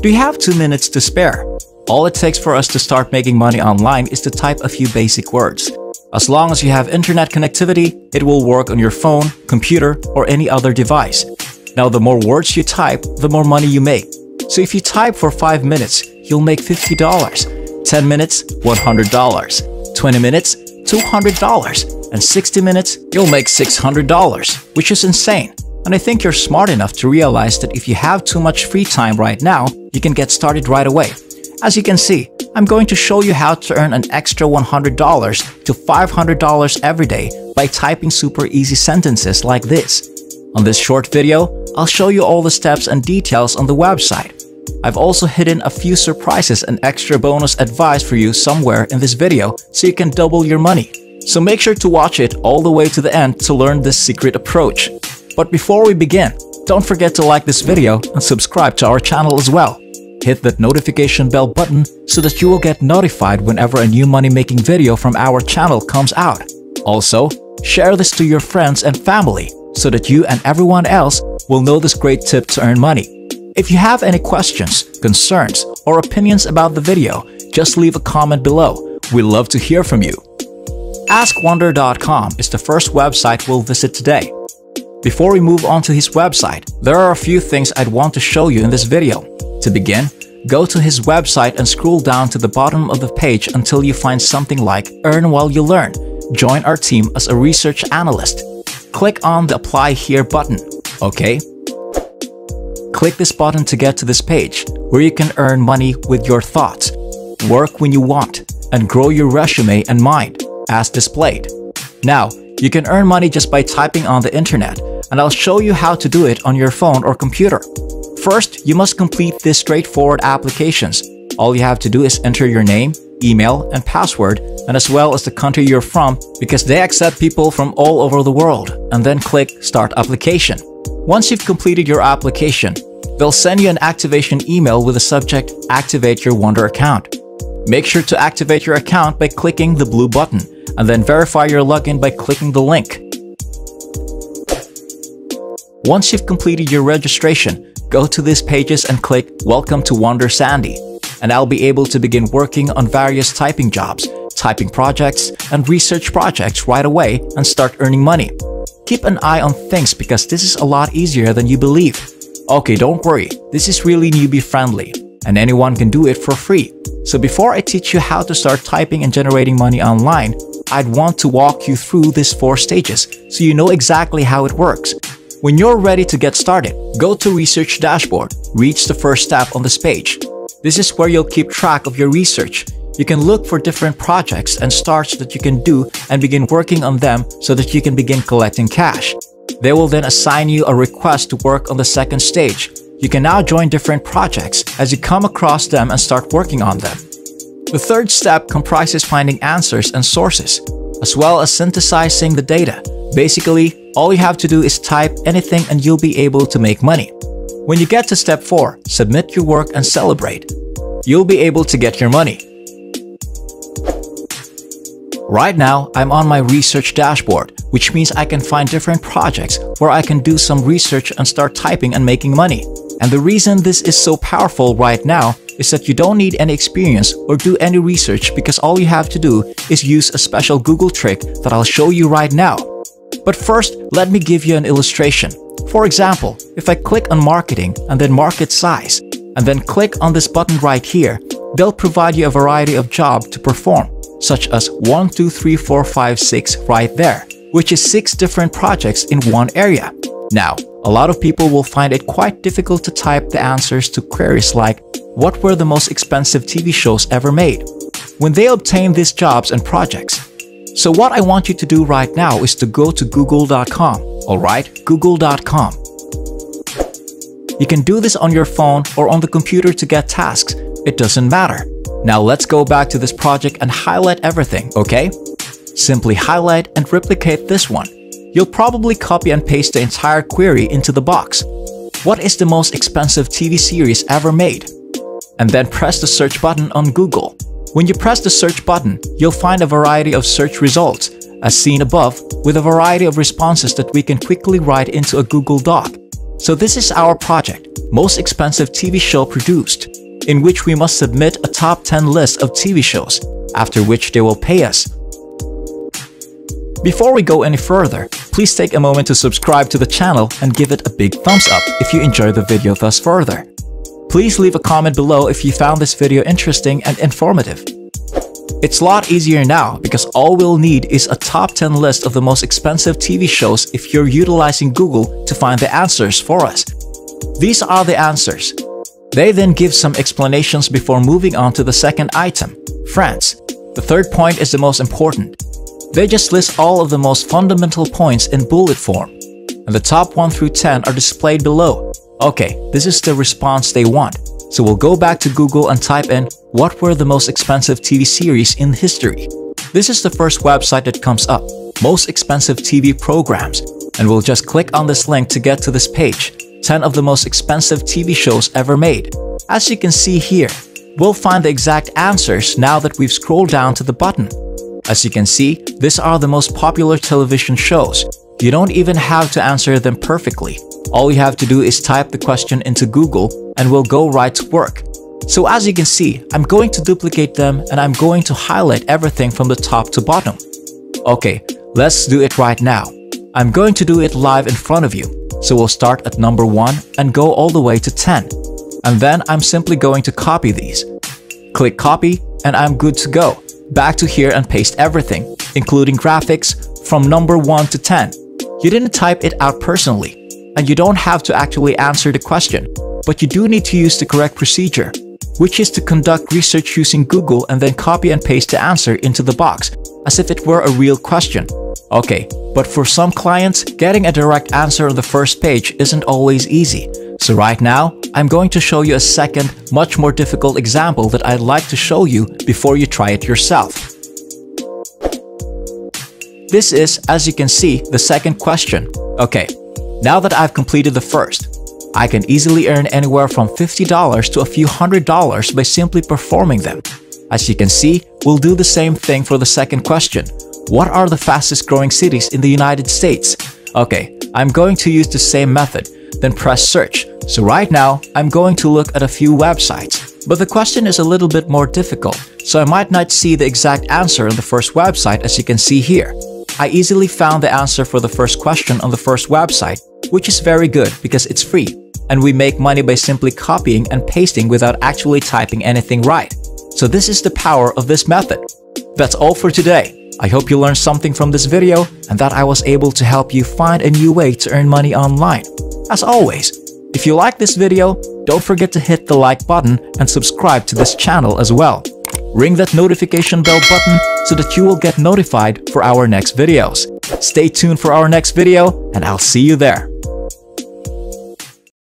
Do you have 2 minutes to spare? All it takes for us to start making money online is to type a few basic words. As long as you have internet connectivity, it will work on your phone, computer, or any other device. Now, the more words you type, the more money you make. So if you type for 5 minutes, you'll make $50. 10 minutes, $100. 20 minutes, $200. And 60 minutes, you'll make $600, which is insane. And I think you're smart enough to realize that if you have too much free time right now, you can get started right away. As you can see, I'm going to show you how to earn an extra $100 to $500 every day by typing super easy sentences like this. On this short video, I'll show you all the steps and details on the website. I've also hidden a few surprises and extra bonus advice for you somewhere in this video so you can double your money. So make sure to watch it all the way to the end to learn this secret approach. But before we begin, don't forget to like this video and subscribe to our channel as well. Hit that notification bell button so that you will get notified whenever a new money-making video from our channel comes out. Also, share this to your friends and family so that you and everyone else will know this great tip to earn money. If you have any questions, concerns, or opinions about the video, just leave a comment below. We'd love to hear from you. AskWonder.com is the first website we'll visit today. Before we move on to his website, there are a few things I'd want to show you in this video. To begin, go to his website and scroll down to the bottom of the page until you find something like Earn While You Learn. Join our team as a research analyst. Click on the Apply Here button, okay? Click this button to get to this page, where you can earn money with your thoughts, work when you want, and grow your resume and mind, as displayed. Now, you can earn money just by typing on the internet, and I'll show you how to do it on your phone or computer. First, you must complete these straightforward applications. All you have to do is enter your name, email, and password, and as well as the country you're from, because they accept people from all over the world, and then click Start Application. Once you've completed your application, they'll send you an activation email with the subject Activate Your Wonder account. Make sure to activate your account by clicking the blue button, and then verify your login by clicking the link. Once you've completed your registration, go to these pages and click Welcome to Wonder Sandy, and I'll be able to begin working on various typing jobs, typing projects, and research projects right away and start earning money. Keep an eye on things because this is a lot easier than you believe. Okay, don't worry, this is really newbie friendly, and anyone can do it for free. So before I teach you how to start typing and generating money online, I'd want to walk you through these 4 stages so you know exactly how it works. When you're ready to get started, go to Research Dashboard, reach the first step on this page. This is where you'll keep track of your research. You can look for different projects and starts that you can do and begin working on them so that you can begin collecting cash. They will then assign you a request to work on the second stage. You can now join different projects as you come across them and start working on them. The third step comprises finding answers and sources, as well as synthesizing the data. Basically, all you have to do is type anything and you'll be able to make money. When you get to step 4, submit your work and celebrate. You'll be able to get your money. Right now, I'm on my research dashboard, which means I can find different projects where I can do some research and start typing and making money. And the reason this is so powerful right now is that you don't need any experience or do any research because all you have to do is use a special Google trick that I'll show you right now. But first, let me give you an illustration. For example, if I click on Marketing and then Market Size, and then click on this button right here, they'll provide you a variety of jobs to perform, such as 1, 2, 3, 4, 5, 6 right there, which is 6 different projects in one area. Now, a lot of people will find it quite difficult to type the answers to queries like, what were the most expensive TV shows ever made? When they obtain these jobs and projects. So what I want you to do right now is to go to google.com, alright? Google.com. You can do this on your phone or on the computer to get tasks. It doesn't matter. Now let's go back to this project and highlight everything, okay? Simply highlight and replicate this one. You'll probably copy and paste the entire query into the box. What is the most expensive TV series ever made? And then press the search button on Google. When you press the search button, you'll find a variety of search results, as seen above, with a variety of responses that we can quickly write into a Google Doc. So this is our project, Most Expensive TV Show Produced, in which we must submit a top 10 list of TV shows, after which they will pay us. Before we go any further, please take a moment to subscribe to the channel and give it a big thumbs up if you enjoyed the video thus further. Please leave a comment below if you found this video interesting and informative. It's a lot easier now because all we'll need is a top 10 list of the most expensive TV shows if you're utilizing Google to find the answers for us. These are the answers. They then give some explanations before moving on to the second item, France. The third point is the most important. They just list all of the most fundamental points in bullet form, and the top 1 through 10 are displayed below. Okay, this is the response they want, so we'll go back to Google and type in what were the most expensive TV series in history. This is the first website that comes up, Most Expensive TV Programs, and we'll just click on this link to get to this page, 10 of the most expensive TV shows ever made. As you can see here, we'll find the exact answers now that we've scrolled down to the button. As you can see, these are the most popular television shows. You don't even have to answer them perfectly. All you have to do is type the question into Google and we'll go right to work. So as you can see, I'm going to duplicate them and I'm going to highlight everything from the top to bottom. Okay, let's do it right now. I'm going to do it live in front of you. So we'll start at number 1 and go all the way to 10. And then I'm simply going to copy these. Click copy and I'm good to go. Back to here and paste everything, including graphics, from number 1 to 10. You didn't type it out personally, and you don't have to actually answer the question, but you do need to use the correct procedure, which is to conduct research using Google and then copy and paste the answer into the box, as if it were a real question. Okay, but for some clients, getting a direct answer on the first page isn't always easy. So right now, I'm going to show you a second, much more difficult example that I'd like to show you before you try it yourself. This is, as you can see, the second question. Okay, now that I've completed the first, I can easily earn anywhere from $50 to a few $100s by simply performing them. As you can see, we'll do the same thing for the second question. What are the fastest growing cities in the United States? Okay, I'm going to use the same method, then press search. So right now, I'm going to look at a few websites, but the question is a little bit more difficult, so I might not see the exact answer on the first website as you can see here. I easily found the answer for the first question on the first website, which is very good because it's free, and we make money by simply copying and pasting without actually typing anything right. So this is the power of this method. That's all for today. I hope you learned something from this video and that I was able to help you find a new way to earn money online. As always, if you like this video, don't forget to hit the like button and subscribe to this channel as well. Ring that notification bell button so that you will get notified for our next videos. Stay tuned for our next video and I'll see you there.